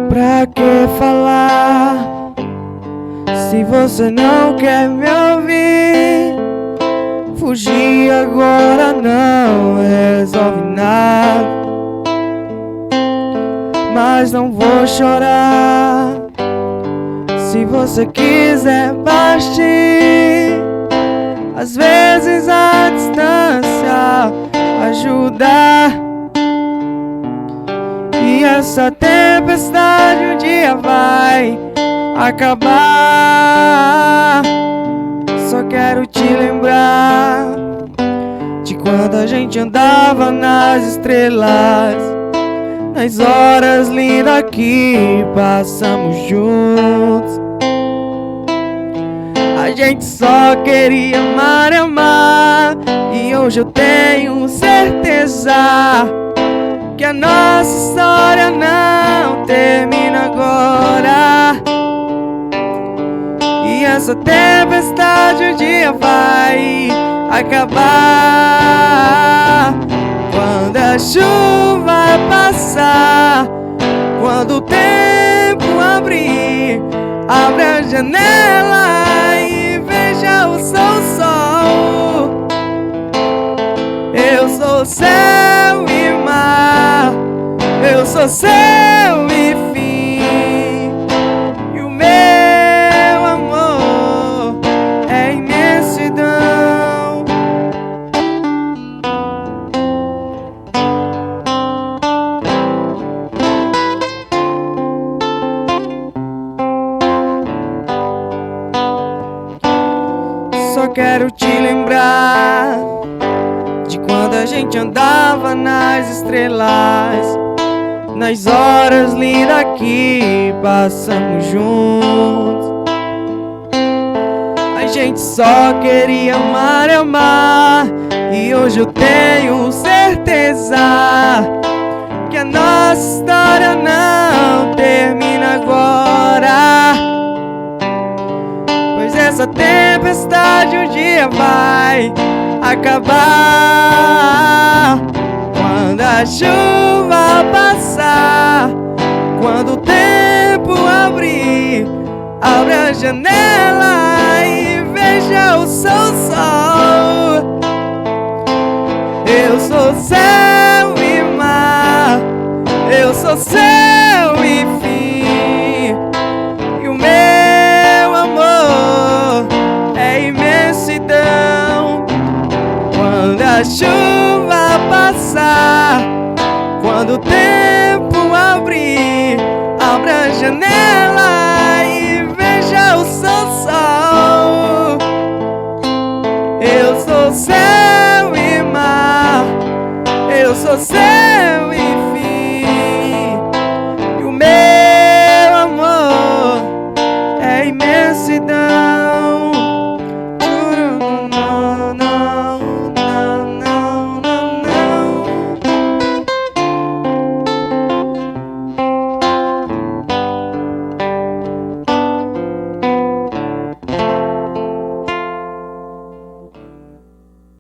Pra que falar se você não quer me ouvir? Fugir agora não resolve nada, mas não vou chorar. Se você quiser partir, às vezes a distância ajuda. E essa tempestade um dia vai acabar. Só quero te lembrar de quando a gente andava nas estrelas, nas horas lindas que passamos juntos. A gente só queria amar, amar, e hoje eu tenho certeza que a nossa história não termina agora. E essa tempestade um dia vai acabar. Quando a chuva passar, quando o tempo abrir, abre a janela e veja o sol. Eu sou céu e mar, eu sou céu e fim, e o meu amor é imensidão. Só quero te lembrar de quando a gente andava nas estrelas, nas horas lindas que passamos juntos. A gente só queria amar, amar, e hoje eu tenho certeza que a nossa história não termina agora. Pois essa tempestade um dia vai acabar. Quando a chuva passar, quando o tempo abrir, abre a janela e veja o sol. Eu sou céu e mar, eu sou céu e fim, e o meu amor é imensidão. Quando a chuva passar, quando o tempo abrir, abre a janela